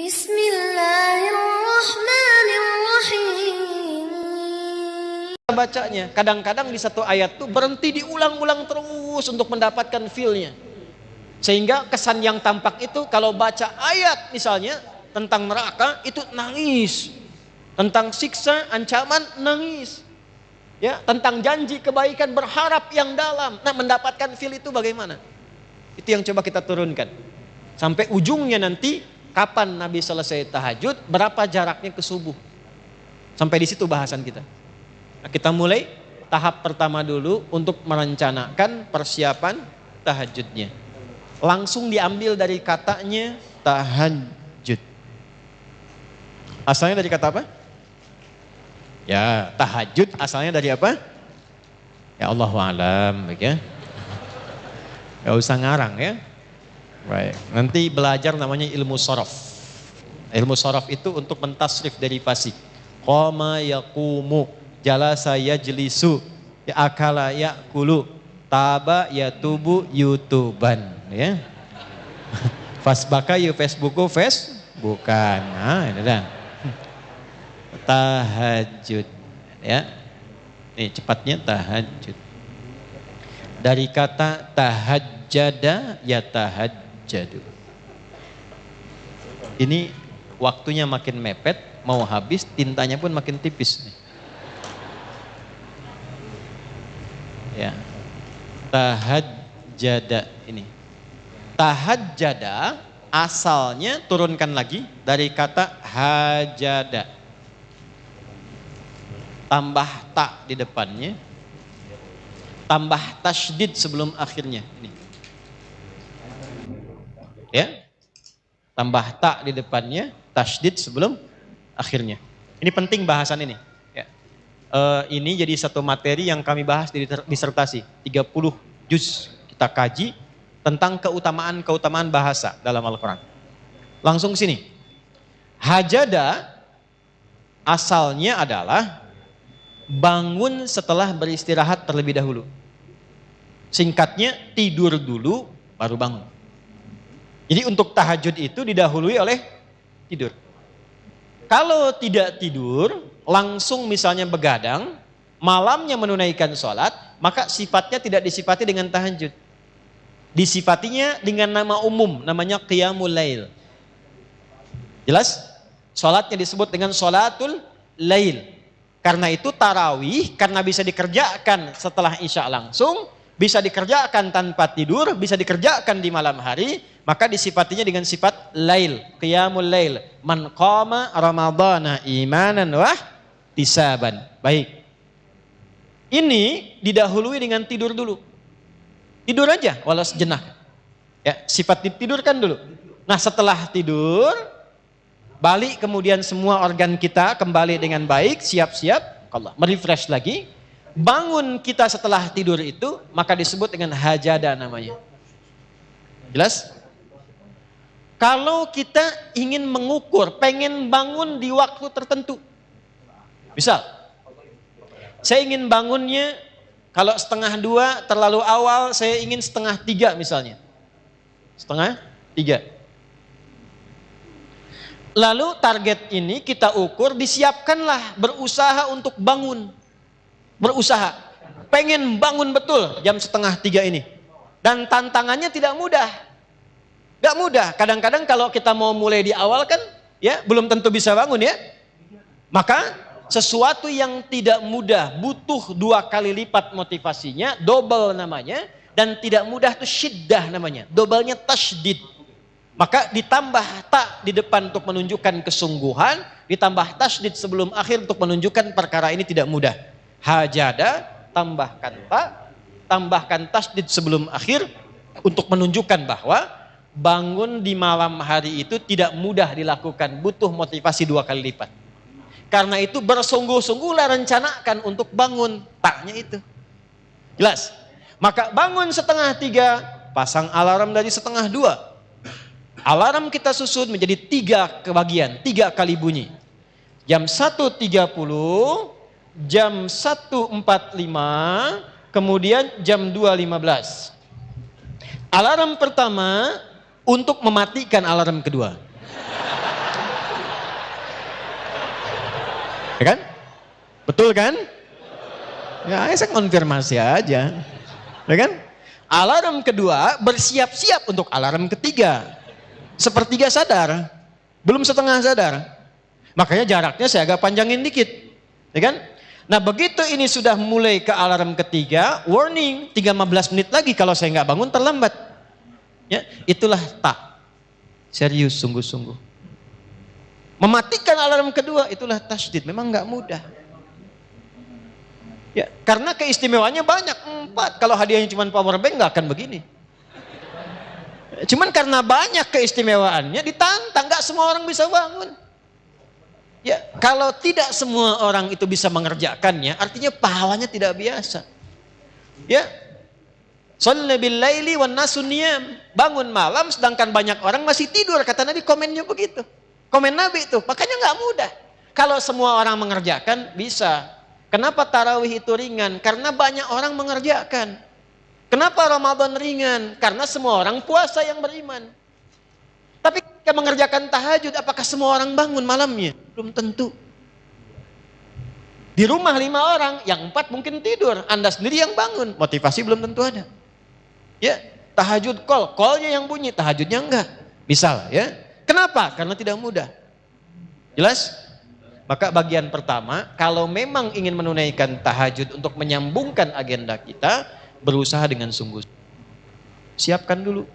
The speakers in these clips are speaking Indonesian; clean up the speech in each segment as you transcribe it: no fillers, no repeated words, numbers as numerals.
Bismillahirrahmanirrahim. Bacanya, kadang-kadang di satu ayat tuh berhenti diulang-ulang terus untuk mendapatkan feel-nya. Sehingga kesan yang tampak itu kalau baca ayat misalnya tentang neraka itu nangis. Tentang siksa, ancaman, nangis. Ya, tentang janji kebaikan, berharap yang dalam. Nah, mendapatkan feel itu bagaimana? Itu yang coba kita turunkan. Sampai ujungnya nanti kapan Nabi selesai tahajud, berapa jaraknya ke subuh. Sampai di situ bahasan kita. Nah, kita mulai tahap pertama dulu untuk merencanakan persiapan tahajudnya. Langsung diambil dari katanya tahajud. Asalnya dari kata apa? Ya, tahajud asalnya dari apa? Ya Allahu a'lam, ya. Gak usah ngarang ya. Baik, nanti belajar namanya ilmu sorof. Ilmu sorof itu untuk mentasrif dari fasih. Qama yaqumu, jalasa yajlisu, ya akala yakulu, taba yatubu yutuban, ya. Fasbaka yu Facebooku bukan. Nah, ini dah. Tahajud, ya. Nih cepatnya tahajud. Dari kata tahajjada ya tahajjadu. Ini waktunya makin mepet, mau habis, tintanya pun makin tipis nih. Ya. Tahajjada ini. Tahajjada asalnya turunkan lagi dari kata hajada. Tambah ta di depannya. Tambah tasydid sebelum akhirnya. Ini. Ya. Tambah ta di depannya, tasydid sebelum akhirnya. Ini penting bahasan ini. Ya. Ini jadi satu materi yang kami bahas di disertasi. 30 juz kita kaji tentang keutamaan-keutamaan bahasa dalam Al-Quran. Langsung sini. Hajada asalnya adalah bangun setelah beristirahat terlebih dahulu. Singkatnya tidur dulu baru bangun. Jadi untuk tahajud itu didahului oleh tidur. Kalau tidak tidur, langsung misalnya begadang, malamnya menunaikan sholat, maka sifatnya tidak disifati dengan tahajud. Disifatinya dengan nama umum, namanya qiyamul lail. Jelas? Sholatnya disebut dengan sholatul lail. Karena itu tarawih, karena bisa dikerjakan setelah isya langsung, bisa dikerjakan tanpa tidur, bisa dikerjakan di malam hari, maka disifatinya dengan sifat lail, qiyamul lail. Man qama ramadhana imanan wa ihtisaban. Baik. Ini didahului dengan tidur dulu. Tidur aja walau sejenak. Ya, sifat ditidurkan dulu. Nah, setelah tidur, balik kemudian semua organ kita kembali dengan baik, siap-siap, Allah merefresh lagi. Bangun kita setelah tidur itu, maka disebut dengan hajada namanya. Jelas? Kalau kita ingin mengukur, pengen bangun di waktu tertentu. Misal, saya ingin bangunnya, kalau 1:30 terlalu awal, saya ingin 2:30 misalnya. 2:30. Lalu target ini kita ukur, disiapkanlah, berusaha untuk bangun. Berusaha, pengen bangun betul jam 2:30 ini. Dan tantangannya tidak mudah. Gak mudah, kadang-kadang kalau kita mau mulai di awal kan, ya belum tentu bisa bangun ya. Maka sesuatu yang tidak mudah, butuh 2 kali lipat motivasinya, double namanya. Dan tidak mudah itu syiddah namanya, doublenya tasydid. Maka ditambah ta di depan untuk menunjukkan kesungguhan, ditambah tasydid sebelum akhir untuk menunjukkan perkara ini tidak mudah. Hajada, tambahkan ta, tambahkan tasydid sebelum akhir untuk menunjukkan bahwa bangun di malam hari itu tidak mudah dilakukan, butuh motivasi 2 kali lipat. Karena itu bersungguh-sungguhlah rencanakan untuk bangun, taknya itu. Jelas? Maka bangun 2:30, pasang alarm dari 1:30. Alarm kita susun menjadi 3 kebagian, 3 kali bunyi. Jam 1:30, jam 1:45, kemudian jam 2:15. Alarm pertama untuk mematikan alarm kedua. Ya kan? Betul kan? Ya, saya konfirmasi aja. Ya kan? Alarm kedua, bersiap-siap untuk alarm ketiga. Sepertiga sadar, belum setengah sadar. Makanya jaraknya saya agak panjangin dikit. Ya kan? Nah begitu ini sudah mulai ke alarm ketiga, warning, 15 menit lagi kalau saya nggak bangun terlambat. Ya, itulah tak. Serius, sungguh-sungguh. Mematikan alarm kedua, itulah tasydid. Memang nggak mudah. Ya, karena keistimewaannya banyak. 4, kalau hadiahnya cuma power bank nggak akan begini. Cuman karena banyak keistimewaannya ditantang, nggak semua orang bisa bangun. Ya, kalau tidak semua orang itu bisa mengerjakannya, artinya pahalanya tidak biasa. Ya. Shalla bil laili wan nasu niyam. Bangun malam sedangkan banyak orang masih tidur, kata Nabi, komennya begitu. Komen Nabi itu, makanya nggak mudah. Kalau semua orang mengerjakan bisa. Kenapa tarawih itu ringan? Karena banyak orang mengerjakan. Kenapa Ramadan ringan? Karena semua orang puasa yang beriman. Tapi ketika mengerjakan tahajud, apakah semua orang bangun malamnya? Belum tentu. Di rumah 5 orang, yang 4 mungkin tidur. Anda sendiri yang bangun, motivasi belum tentu ada. Ya, tahajud call-nya yang bunyi, tahajudnya enggak. Misal ya. Kenapa? Karena tidak mudah. Jelas? Maka bagian pertama, kalau memang ingin menunaikan tahajud untuk menyambungkan agenda kita, berusaha dengan sungguh. Siapkan dulu.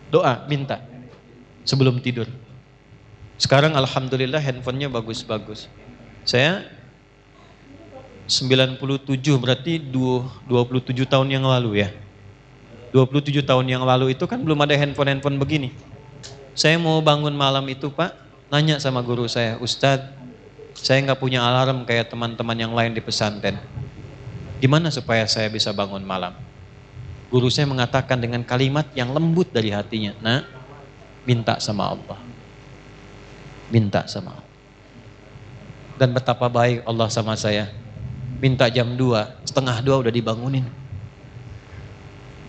Doa, minta sebelum tidur. Sekarang alhamdulillah handphonenya bagus-bagus. Saya 97 berarti 27 tahun yang lalu ya. 27 tahun yang lalu itu kan belum ada handphone begini. Saya mau bangun malam itu Pak, nanya sama guru saya, Ustadz, saya nggak punya alarm kayak teman-teman yang lain di pesantren. Gimana supaya saya bisa bangun malam? Guru saya mengatakan dengan kalimat yang lembut dari hatinya, nah, minta sama Allah. Minta sama Allah. Dan betapa baik Allah sama saya. Minta jam 2, setengah 2 udah dibangunin.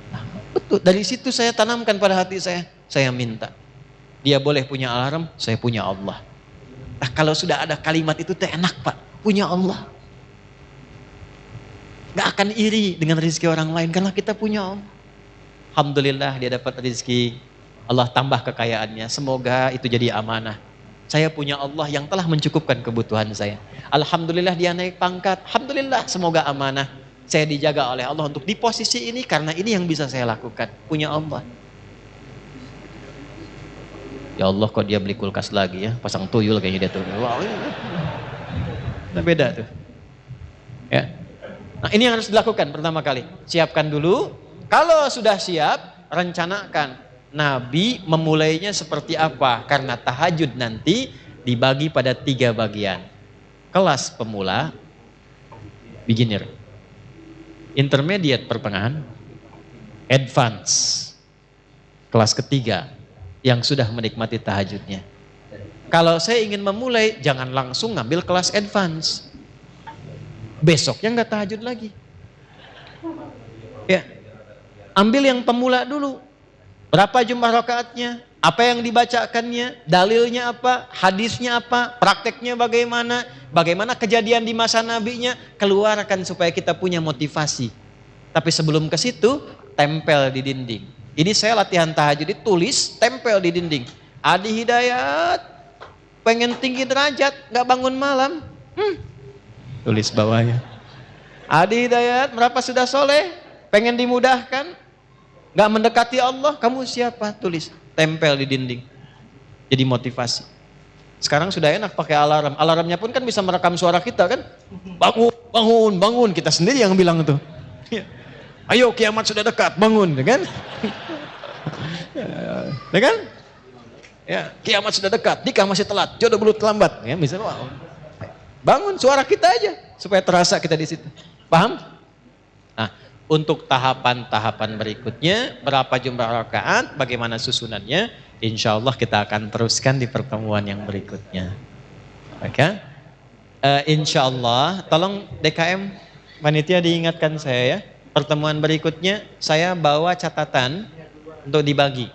Nah, betul, dari situ saya tanamkan pada hati saya minta. Dia boleh punya alarm, saya punya Allah. Nah, kalau sudah ada kalimat itu enak Pak, punya Allah. Gak akan iri dengan rezeki orang lain karena kita punya Allah. Alhamdulillah dia dapat rezeki, Allah tambah kekayaannya. Semoga itu jadi amanah. Saya punya Allah yang telah mencukupkan kebutuhan saya. Alhamdulillah dia naik pangkat. Alhamdulillah, semoga amanah. Saya dijaga oleh Allah untuk di posisi ini karena ini yang bisa saya lakukan. Punya Allah. Ya Allah, kok dia beli kulkas lagi ya? Pasang tuyul kayaknya dia tuh. Wow, nah, beda tuh. Ya. Nah, ini yang harus dilakukan pertama kali. Siapkan dulu. Kalau sudah siap, rencanakan. Nabi memulainya seperti apa? Karena tahajud nanti dibagi pada 3 bagian. Kelas pemula, beginner, intermediate pertengahan, advance. Kelas ketiga yang sudah menikmati tahajudnya. Kalau saya ingin memulai, jangan langsung ngambil kelas advance. Besoknya nggak tahajud lagi. Ya, ambil yang pemula dulu. Berapa jumlah rakaatnya? Apa yang dibacakannya? Dalilnya apa? Hadisnya apa? Prakteknya bagaimana? Bagaimana kejadian di masa nabinya? Keluarkan supaya kita punya motivasi. Tapi sebelum ke situ, tempel di dinding. Ini saya latihan tahajud, ditulis, tempel di dinding. Adi Hidayat, pengen tinggi derajat, nggak bangun malam. Tulis bawahnya. Adi Hidayat, berapa sudah soleh? Pengen dimudahkan? Gak mendekati Allah, kamu siapa? Tulis, tempel di dinding. Jadi motivasi. Sekarang sudah enak pakai alarm. Alarmnya pun kan bisa merekam suara kita kan? Bangun, bangun, bangun. Kita sendiri yang bilang itu. Ayo kiamat sudah dekat, bangun, ya kan? Ya kan? Ya, kiamat sudah dekat, nikah masih telat, jodoh belum terlambat. Ya, misalnya, wow. Bangun suara kita aja supaya terasa kita di situ. Paham? Nah, untuk tahapan-tahapan berikutnya, berapa jumlah rakaat, bagaimana susunannya, insya Allah kita akan teruskan di pertemuan yang berikutnya. Oke? Insya Allah, tolong DKM panitia diingatkan saya ya. Pertemuan berikutnya saya bawa catatan untuk dibagi.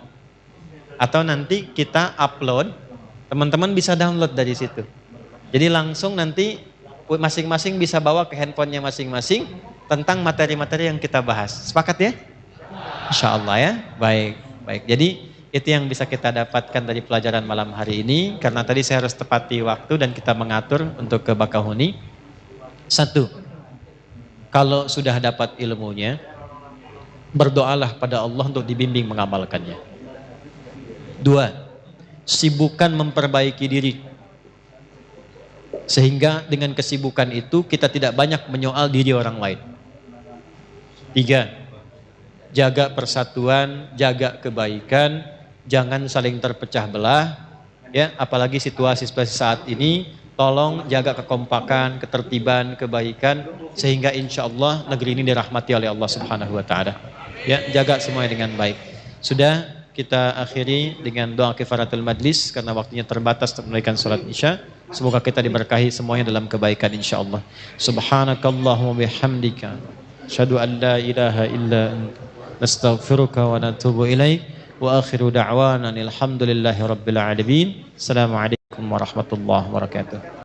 Atau nanti kita upload, teman-teman bisa download dari situ. Jadi langsung nanti masing-masing bisa bawa ke handphonenya masing-masing tentang materi-materi yang kita bahas. Sepakat ya? Insya Allah ya. Baik, baik. Jadi itu yang bisa kita dapatkan dari pelajaran malam hari ini. Karena tadi saya harus tepati waktu dan kita mengatur untuk ke Bakahuni. 1. Kalau sudah dapat ilmunya, berdoalah pada Allah untuk dibimbing mengamalkannya. 2. Sibukkan memperbaiki diri. Sehingga dengan kesibukan itu kita tidak banyak menyoal diri orang lain. 3. Jaga persatuan, jaga kebaikan, jangan saling terpecah belah. Ya, apalagi situasi seperti saat ini, tolong jaga kekompakan, ketertiban, kebaikan, sehingga insya Allah negeri ini dirahmati oleh Allah Subhanahu Wa Taala. Ya, jaga semuanya dengan baik. Sudah kita akhiri dengan doa kifaratul majlis karena waktunya terbatas untuk menunaikan salat Isya. Semoga kita diberkahi semuanya dalam kebaikan insyaallah. Subhanakallahumma bihamdika asyhadu an la ilaha illa anta nastaghfiruka wa natubu ilaik wa akhiru da'wana alhamdulillahi rabbil alamin. Assalamualaikum warahmatullahi wabarakatuh.